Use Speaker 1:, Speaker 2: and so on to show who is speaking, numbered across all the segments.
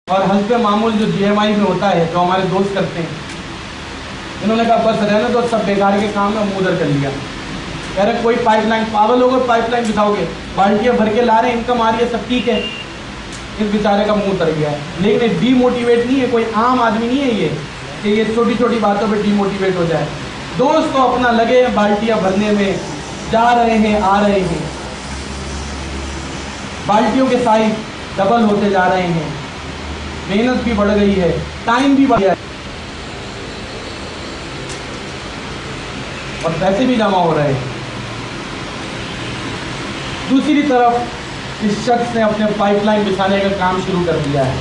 Speaker 1: और हस्बे मामूल जो जीएमआई में होता है, जो हमारे दोस्त करते हैं, इन्होंने कहा बस रहने दो, सब बेकार के काम में मुँह उधर कर लिया। कह रहे कोई पाइपलाइन, पागल हो गए, पाइपलाइन बिछाओगे, बाल्टियाँ भर के ला रहे हैं, इनकम आ रही है, सब ठीक है। इस बेचारे का मुंह उतर गया है। लेकिन डीमोटिवेट नहीं है, कोई आम आदमी नहीं है ये कि ये छोटी छोटी बातों पे डीमोटिवेट हो जाए। दोस्त तो अपना लगे हैं बाल्टियाँ भरने में, जा रहे हैं आ रहे हैं, बाल्टियों के साइज डबल होते जा रहे हैं, मेहनत भी बढ़ गई है, टाइम भी बढ़ गया है और पैसे भी जमा हो रहे हैं। दूसरी तरफ इस शख्स ने अपने पाइपलाइन बिछाने का काम शुरू कर दिया है।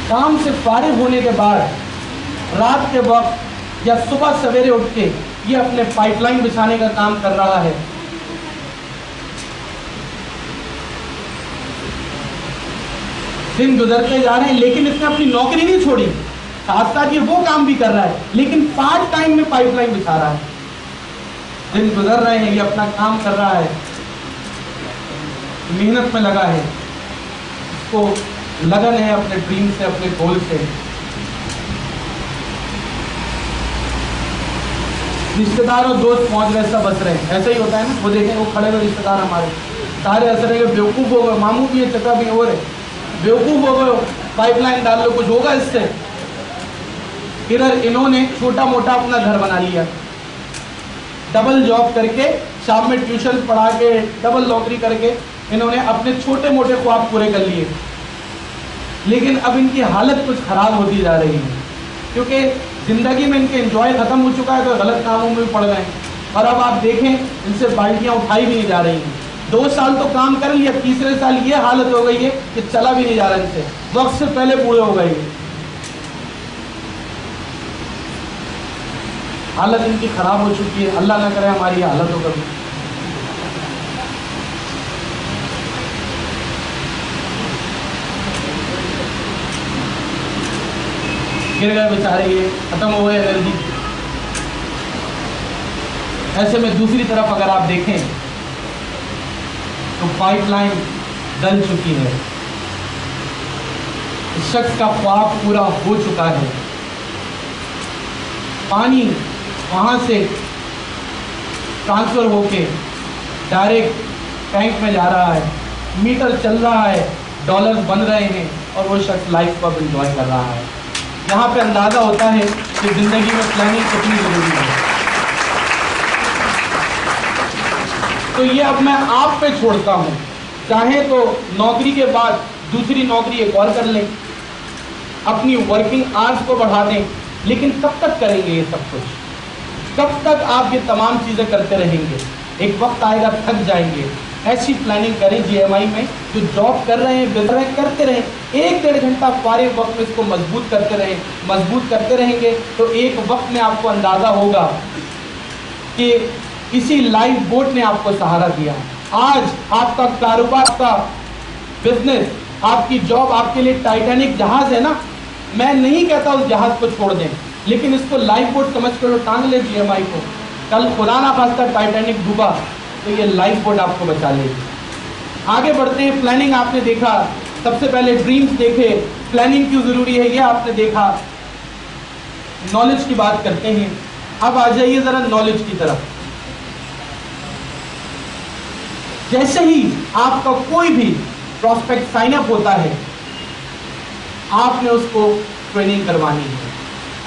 Speaker 1: काम से फारिग होने के बाद रात के वक्त या सुबह सवेरे उठ के ये अपने पाइपलाइन बिछाने का काम कर रहा है। दिन गुजरते जा रहे हैं, लेकिन इसने अपनी नौकरी नहीं छोड़ी, साथ साथ ये वो काम भी कर रहा है, लेकिन पार्ट टाइम में पाइपलाइन बिछा रहा है। दिन गुजर रहे हैं, ये अपना काम कर रहा है, मेहनत में लगा है, इसको लगन है अपने ड्रीम से, अपने गोल से। रिश्तेदार और दोस्त मौज वैसा बस रहे हैं, ऐसा ही होता है ना। वो देखें, वो खड़े हुए रिश्तेदार हमारे सारे ऐसे रहे, बेवकूफ़ हो गए, मामू भी है, चचा भी हो रहे, बेवकूफ़ हो गए, पाइपलाइन डाल लो, कुछ होगा इससे। इधर इन्होंने छोटा मोटा अपना घर बना लिया, डबल जॉब करके, शाम में ट्यूशन पढ़ा के, डबल नौकरी करके इन्होंने अपने छोटे मोटे ख्वाब पूरे कर लिए। लेकिन अब इनकी हालत कुछ खराब होती जा रही है, क्योंकि ज़िंदगी में इनके एंजॉय ख़त्म हो चुका है, तो गलत कामों में भी पड़ गए। और अब आप देखें, इनसे बाल्टियाँ उठाई भी नहीं जा रही हैं। 2 साल तो काम कर लिया, तीसरे साल ये हालत हो गई है कि चला भी नहीं जा रहा इनसे, वक्त से पहले बूढ़े हो गए। हालत इनकी खराब हो चुकी है। अल्लाह ना करे हमारी हालत हो कभी। गिर गए बेचारे, ये खत्म हो गए एनर्जी। ऐसे में दूसरी तरफ अगर आप देखें तो पाइपलाइन जल चुकी है, इस शख्स का ख्वाब पूरा हो चुका है। पानी वहाँ से ट्रांसफ़र होके डायरेक्ट टैंक में जा रहा है, मीटर चल रहा है, डॉलर बन रहे हैं और वो शख्स लाइफ को अब एंजॉय कर रहा है। यहाँ पे अंदाज़ा होता है कि ज़िंदगी में प्लानिंग कितनी ज़रूरी है। तो ये अब मैं आप पे छोड़ता हूँ, चाहे तो नौकरी के बाद दूसरी नौकरी एक और कर लें, अपनी वर्किंग आवर्स को बढ़ा दें, लेकिन कब तक करेंगे ये सब कुछ? कब तक आप ये तमाम चीज़ें करते रहेंगे? एक वक्त आएगा थक जाएंगे। ऐसी प्लानिंग करें जीएमआई में, जो जॉब कर रहे हैं बेहतर है करते रहें, 1-1.5 घंटा फारिग वक्त में इसको मजबूत करते रहें। मजबूत करते रहेंगे तो एक वक्त में आपको अंदाज़ा होगा कि किसी लाइफ बोट ने आपको सहारा दिया। आज आपका कारोबार, आपका बिजनेस, आपकी जॉब आपके लिए टाइटैनिक जहाज़ है ना। मैं नहीं कहता उस जहाज़ को छोड़ दें, लेकिन इसको लाइफ बोट समझ कर टांग ले जीएमआई को। कल खुदा ना खास्ता टाइटैनिक डूबा तो ये लाइफ बोट आपको बचा लेगी। आगे बढ़ते हैं। प्लानिंग आपने देखा, सबसे पहले ड्रीम्स देखे, प्लानिंग क्यों ज़रूरी है ये आपने देखा। नॉलेज की बात करते हैं। अब आ जाइए ज़रा नॉलेज की तरफ। जैसे ही आपका कोई भी प्रॉस्पेक्ट साइन अप होता है, आपने उसको ट्रेनिंग करवानी है।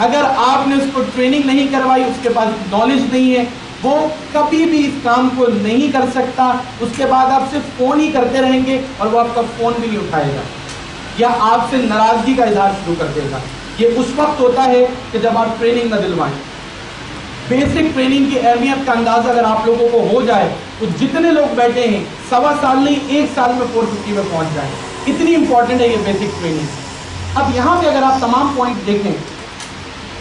Speaker 1: अगर आपने उसको ट्रेनिंग नहीं करवाई, उसके पास नॉलेज नहीं है, वो कभी भी इस काम को नहीं कर सकता। उसके बाद आप सिर्फ फ़ोन ही करते रहेंगे और वो आपका फ़ोन भी नहीं उठाएगा या आपसे नाराज़गी का इजहार शुरू कर देगा। ये उस वक्त होता है कि जब आप ट्रेनिंग न दिलवाएं। बेसिक ट्रेनिंग की अहमियत का अंदाज़ा अगर आप लोगों को हो जाए तो जितने लोग बैठे हैं 1.25 साल नहीं 1 साल में 450 में पहुंच जाए। इतनी इंपॉर्टेंट है ये बेसिक ट्रेनिंग। अब यहाँ पे अगर आप तमाम पॉइंट देखें,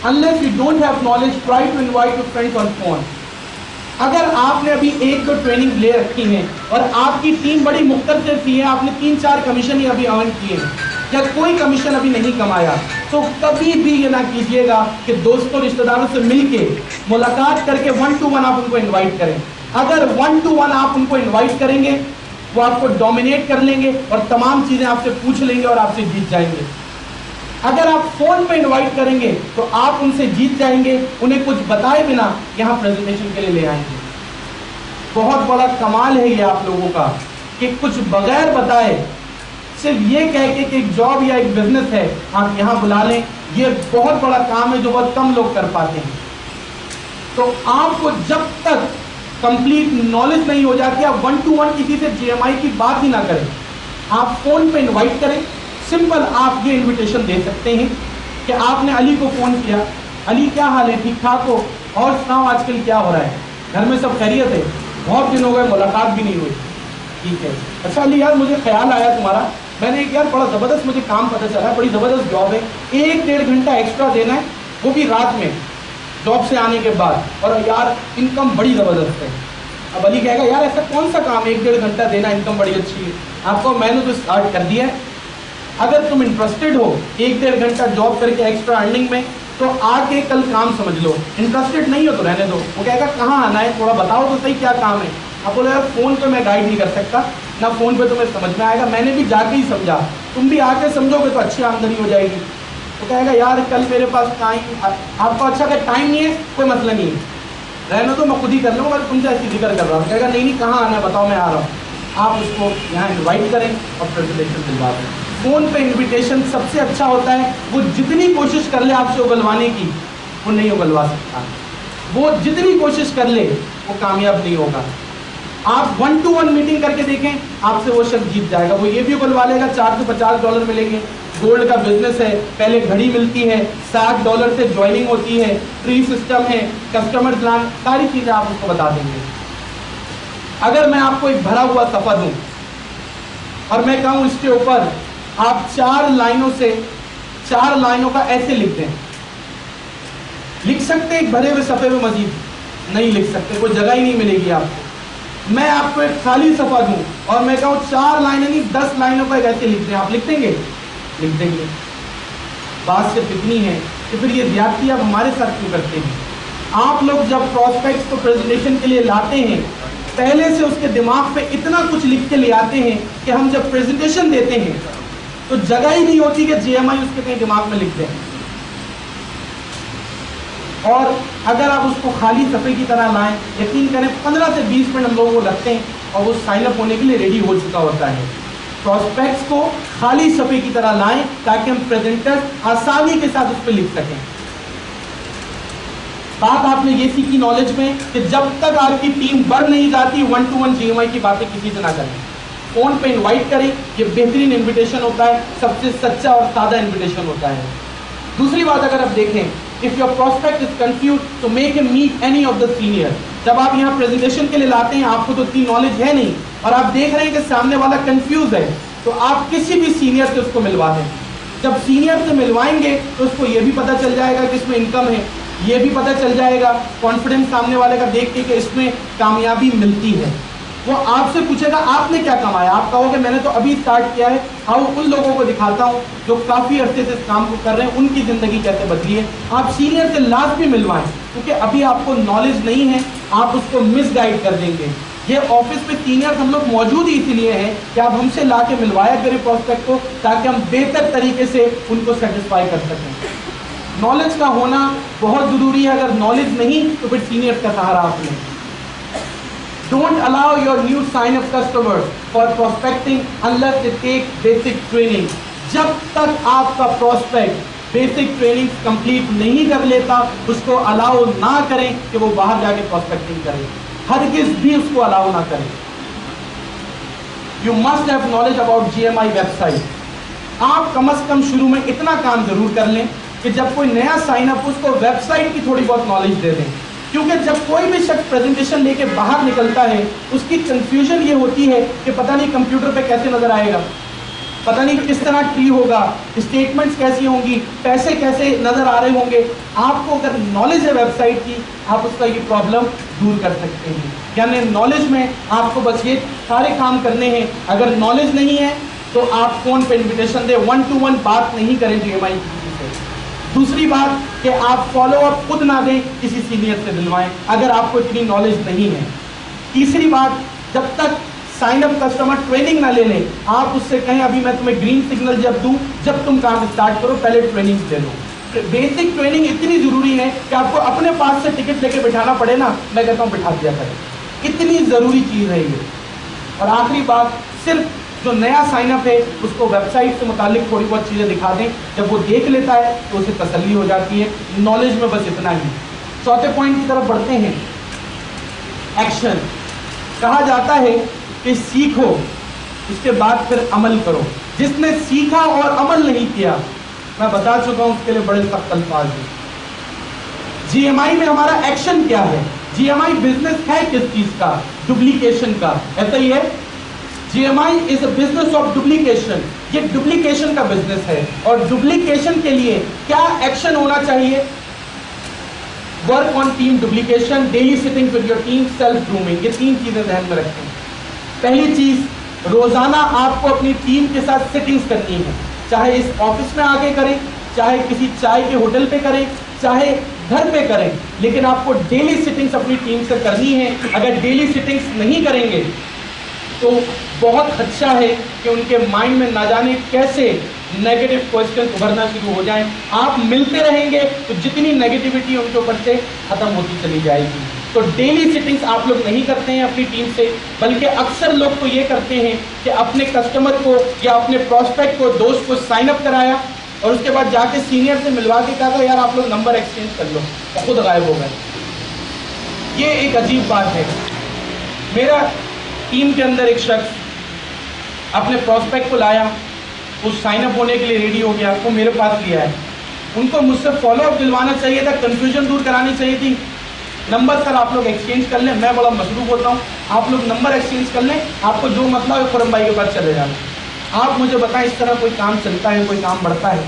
Speaker 1: unless you don't have knowledge, try to invite your friends on phone. अगर आपने अभी 1-2 ट्रेनिंग ले रखी हैं और आपकी टीम बड़ी मुख्तलिफ थी है, आपने 3-4 कमीशन ही अभी अर्न किए हैं या कोई कमीशन अभी नहीं कमाया, तो कभी भी ये ना कीजिएगा कि दोस्तों रिश्तेदारों से मिलके मुलाकात करके 1-to-1 आप उनको इनवाइट करें। अगर 1-to-1 आप उनको इनवाइट करेंगे वो आपको डोमिनेट कर लेंगे और तमाम चीजें आपसे पूछ लेंगे और आपसे जीत जाएंगे। अगर आप फोन पे इनवाइट करेंगे तो आप उनसे जीत जाएंगे, उन्हें कुछ बताए बिना यहाँ प्रेजेंटेशन के लिए ले आएंगे। बहुत बड़ा कमाल है ये आप लोगों का कि कुछ बगैर बताए सिर्फ ये कह के कि एक जॉब या एक बिजनेस है आप यहाँ बुला लें, ये बहुत बड़ा काम है जो बहुत कम लोग कर पाते हैं। तो आपको जब तक कंप्लीट नॉलेज नहीं हो जाती, आप 1-to-1 किसी से जीएमआई की बात ही ना करें, आप फोन पे इनवाइट करें। सिंपल आप ये इनविटेशन दे सकते हैं कि आपने अली को फोन किया, अली क्या हाल है, ठीक ठाक हो, और सुनाओ आजकल क्या हो रहा है, घर में सब खैरियत है, बहुत दिन हो गए मुलाकात भी नहीं हुई, ठीक है। अच्छा अली यार मुझे ख्याल आया तुम्हारा, मैंने एक यार बड़ा ज़बरदस्त मुझे काम पता चला, बड़ी ज़बरदस्त जॉब है, 1-1.5 घंटा एक्स्ट्रा देना है, वो भी रात में जॉब से आने के बाद, और यार इनकम बड़ी ज़बरदस्त है। अब अली कहेगा यार ऐसा कौन सा काम है 1-1.5 घंटा देना, इनकम बड़ी अच्छी है, आपको मैंने तो स्टार्ट कर दिया है। अगर तुम इंटरेस्टेड हो 1-1.5 घंटा जॉब करके एक्स्ट्रा अर्निंग में, तो आके कल काम समझ लो, इंटरेस्टेड नहीं हो तो रहने दो। वो कहेगा कहाँ आना है, थोड़ा बताओ तो सही क्या काम है। आप बोले यार फ़ोन पे मैं गाइड नहीं कर सकता, ना फ़ोन पे तुम्हें समझ में आएगा, मैंने भी जाके ही समझा, तुम भी आके समझोगे तो अच्छी आमदनी हो जाएगी। वो कहेगा यार कल मेरे पास टाइम, आपको अच्छा अगर टाइम नहीं है कोई मसला नहीं है, रहने दो मैं खुद ही कर लूँगा, मैं तुमसे ऐसी जिक्र कर रहा हूँ। कहेगा नहीं नहीं कहाँ आना है बताओ मैं आ रहा हूँ। आप उसको यहाँ इन्वाइट करें और प्रेजेंटेशन दिलवा दें। फ़ोन पे इन्विटेशन सबसे अच्छा होता है, वो जितनी कोशिश कर ले आपसे उगलवाने की वो नहीं उगलवा सकता, वो जितनी कोशिश कर ले वो कामयाब नहीं होगा। आप 1-to-1 मीटिंग करके देखें, आपसे वो शख्स जीत जाएगा। वो ये भी उगलवा लेगा $450 मिलेंगे, गोल्ड का बिजनेस है, पहले घड़ी मिलती है, $60 से ज्वाइनिंग होती है, फ्री सिस्टम है, कस्टमर प्लान, सारी चीज़ें आप उसको बता देंगे। अगर मैं आपको एक भरा हुआ सफ़ा दूँ और मैं कहूँ इसके ऊपर आप 4 लाइनों से 4 लाइनों का ऐसे लिख दें, लिख सकते हैं एक भरे हुए सफ़े में? मजीद नहीं लिख सकते, कोई जगह ही नहीं मिलेगी आपको। मैं आपको एक खाली सफ़ा दूँ और मैं कहूँ 4 लाइनें नहीं 10 लाइनों का ऐसे लिख दें, आप लिख देंगे? लिख देंगे। बात सिर्फ इतनी है कि फिर ये ज्यादती आप हमारे साथ क्यों करते हैं? आप लोग जब प्रोस्पेक्ट्स को प्रेजेंटेशन के लिए लाते हैं, पहले से उसके दिमाग पे इतना कुछ लिख के ले आते हैं कि हम जब प्रेजेंटेशन देते हैं तो जगह ही नहीं होती कि जीएमआई उसके कहीं दिमाग में लिख दें। और अगर आप उसको खाली सफ़े की तरह लाएं, यकीन करें 15 से 20 मिनट हम लोगों को लगते हैं और वो साइन अप होने के लिए रेडी हो चुका होता है। प्रोस्पेक्ट्स को खाली सफ़े की तरह लाएं ताकि हम प्रेजेंटर आसानी के साथ उस पर लिख सकें। बात आपने ये सीखी नॉलेज में कि जब तक आपकी टीम बढ़ नहीं जाती 1-to-1 जीएमआई की बातें किसी से ना करें, फ़ोन पे इनवाइट करें, ये बेहतरीन इनविटेशन होता है, सबसे सच्चा और सादा इनविटेशन होता है। दूसरी बात अगर आप देखें, if your prospect is confuse तो make him meet any of the senior. जब आप यहाँ प्रेजेंटेशन के लिए लाते हैं, आपको तो इतनी नॉलेज है नहीं और आप देख रहे हैं कि सामने वाला कंफ्यूज है, तो आप किसी भी सीनियर से उसको मिलवा दें। जब सीनियर से मिलवाएंगे तो उसको ये भी पता चल जाएगा कि इसमें इनकम है, ये भी पता चल जाएगा, कॉन्फिडेंस सामने वाले का देख के कि इसमें कामयाबी मिलती है। वो आपसे पूछेगा आपने क्या कमाया, आप कहोगे मैंने तो अभी स्टार्ट किया है, आओ उन लोगों को दिखाता हूँ जो काफ़ी अरसे से इस काम को कर रहे हैं, उनकी ज़िंदगी कैसे बदली है। आप सीनियर से लास्ट भी मिलवाएं, क्योंकि अभी आपको नॉलेज नहीं है, आप उसको मिसगाइड कर देंगे। ये ऑफिस में सीनियर्स हम लोग मौजूद ही इसीलिए हैं कि आप हमसे ला के मिलवाया करें प्रोस्पेक्ट को, ताकि हम बेहतर तरीके से उनको सेटिस्फाई कर सकें। नॉलेज का होना बहुत ज़रूरी है, अगर नॉलेज नहीं तो फिर सीनियर्स का सहारा आप लें। Don't allow your new sign-up customers for prospecting unless they take basic training. जब तक आपका prospect basic training complete नहीं कर लेता, उसको अलाउ ना करें कि वो बाहर जाके prospecting करे, हरगिज़ भी उसको अलाउ ना करें। You must have knowledge about GMI website. आप कम से कम शुरू में इतना काम जरूर कर लें कि जब कोई नया साइन अप उसको वेबसाइट की थोड़ी बहुत नॉलेज दे दें, क्योंकि जब कोई भी शख्स प्रेजेंटेशन लेके बाहर निकलता है उसकी कंफ्यूजन ये होती है कि पता नहीं कंप्यूटर पे कैसे नज़र आएगा, पता नहीं किस तरह ट्री होगा, स्टेटमेंट्स कैसी होंगी, पैसे कैसे नज़र आ रहे होंगे। आपको अगर नॉलेज है वेबसाइट की, आप उसका ये प्रॉब्लम दूर कर सकते हैं। यानी नॉलेज में आपको बस ये सारे काम करने हैं। अगर नॉलेज नहीं है तो आप फ़ोन पे इन्विटेशन दें, 1-to-1 बात नहीं करें जीएमआई की किसी से। दूसरी बात कि आप फॉलो अप खुद ना दें, किसी सीनियर से दिलवाएं अगर आपको इतनी नॉलेज नहीं है। तीसरी बात, जब तक साइन अप कस्टमर ट्रेनिंग ना ले ले, आप उससे कहें अभी मैं तुम्हें ग्रीन सिग्नल जब दूं, जब तुम काम स्टार्ट करो पहले ट्रेनिंग ले लो। बेसिक ट्रेनिंग इतनी जरूरी है कि आपको अपने पास से टिकट लेके बिठाना पड़े ना, मैं कहता हूं बिठा दिया करें, इतनी जरूरी चीज है ये। और आखिरी बात, सिर्फ जो नया साइन अप है उसको वेबसाइट से मुतालिक थोड़ी बहुत चीजें दिखा दें, जब वो देख लेता है तो उसे तसल्ली हो जाती है। नॉलेज में बस इतना ही। चौथे पॉइंट की तरफ बढ़ते हैं, एक्शन। कहा जाता है कि सीखो, उसके बाद फिर अमल करो। जिसने सीखा और अमल नहीं किया, मैं बता चुका हूं उसके लिए बड़े सख्त अल्फाज हैं। जीएमआई में हमारा एक्शन क्या है? जीएमआई बिजनेस है किस चीज का? डुप्लीकेशन का, ऐसा ही है। GMI is a business of duplication, ये डुप्लीकेशन का बिजनेस है। और डुप्लीकेशन के लिए क्या एक्शन होना चाहिए? Work on team duplication, daily sitting with your team, self grooming, ये 3 चीजें ध्यान में रखें। पहली चीज, रोजाना आपको अपनी टीम के साथ सिटिंग्स करनी है, चाहे इस ऑफिस में आके करें, चाहे किसी चाय के होटल पे करें, चाहे घर पे करें, लेकिन आपको डेली सिटिंग्स अपनी टीम से करनी है। अगर डेली सिटिंग्स नहीं करेंगे तो बहुत अच्छा है कि उनके माइंड में ना जाने कैसे नेगेटिव क्वेश्चन उभरना शुरू हो जाएं। आप मिलते रहेंगे तो जितनी नेगेटिविटी उनके ऊपर से खत्म होती चली जाएगी। तो डेली सिटिंग्स आप लोग नहीं करते हैं अपनी टीम से, बल्कि अक्सर लोग तो ये करते हैं कि अपने कस्टमर को या अपने प्रोस्पेक्ट को, दोस्त को साइन अप कराया और उसके बाद जाके सीनियर से मिलवा के कहा यार आप लोग नंबर एक्सचेंज कर लो, तो खुद गायब हो गए। ये एक अजीब बात है। मेरा टीम के अंदर एक शख्स अपने प्रोस्पेक्ट को लाया, वो साइन अप होने के लिए रेडी हो गया, वो मेरे पास लिया है। उनको मुझसे फॉलोअप दिलवाना चाहिए था, कंफ्यूजन दूर करानी चाहिए थी। नंबर सर आप लोग एक्सचेंज कर लें, मैं बड़ा मसरूफ होता हूँ, आप लोग नंबर एक्सचेंज कर लें, आपको जो मतलब है खुरम भाई के पास चले जाना। आप मुझे बताएं इस तरह कोई काम चलता है, कोई काम बढ़ता है?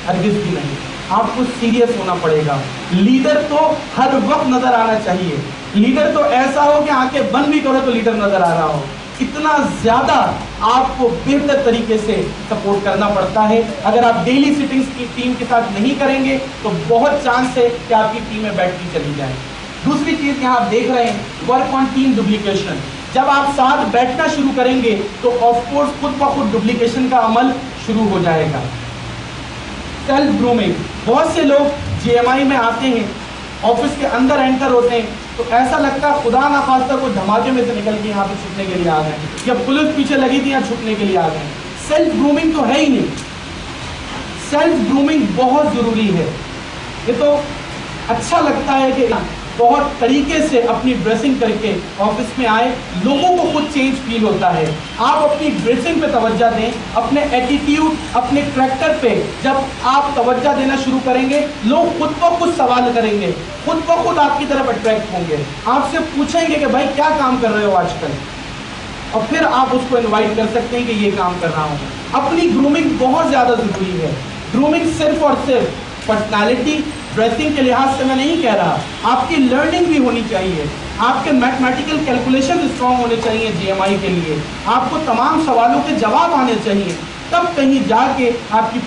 Speaker 1: हरगिज़ भी नहीं। आपको सीरियस होना पड़ेगा। लीडर तो हर वक्त नजर आना चाहिए। लीडर तो ऐसा हो कि आंखें बंद भी करो तो लीडर नजर आ रहा हो। इतना ज्यादा आपको बेहतर तरीके से सपोर्ट करना पड़ता है। अगर आप डेली सिटिंग्स की टीम के साथ नहीं करेंगे तो बहुत चांस है कि आपकी टीम में बैटरी चली जाए। दूसरी चीज यहाँ आप देख रहे हैं, वर्क ऑन टीम डुप्लीकेशन। जब आप साथ बैठना शुरू करेंगे तो ऑफकोर्स खुद ब खुद डुप्लीकेशन का अमल शुरू हो जाएगा। सेल्फ ग्रूमिंग, बहुत से लोग जीएमआई में आते हैं, ऑफिस के अंदर एंटर होते हैं तो ऐसा लगता है खुदा ना खास्ता कोई धमाके में से निकल के यहाँ पे छुपने के लिए आ गए, या पुलिस पीछे लगी थी यहाँ छुपने के लिए आ गए। सेल्फ ग्रूमिंग तो है ही नहीं। सेल्फ ग्रूमिंग बहुत जरूरी है। ये तो अच्छा लगता है कि बहुत तरीके से अपनी ड्रेसिंग करके ऑफिस में आए, लोगों को खुद चेंज फील होता है। आप अपनी ड्रेसिंग पे तवज्जो दें, अपने एटीट्यूड, अपने करैक्टर पे जब आप तवज्जो देना शुरू करेंगे, लोग खुद को खुद सवाल करेंगे, खुद को खुद आपकी तरफ अट्रैक्ट होंगे, आपसे पूछेंगे कि भाई क्या काम कर रहे हो आजकल, और फिर आप उसको इन्वाइट कर सकते हैं कि ये काम कर रहा हूँ। अपनी ग्रूमिंग बहुत ज़्यादा ज़रूरी है। ग्रूमिंग सिर्फ और सिर्फ पर्सनालिटी, ड्रेसिंग के लिहाज से मैं नहीं कह रहा, आपकी लर्निंग भी होनी चाहिए, आपके मैथमेटिकल कैलकुलेशन स्ट्रॉन्ग होने चाहिए जीएमआई के लिए, आपको तमाम सवालों के जवाब आने चाहिए, तब कहीं जाके आपकी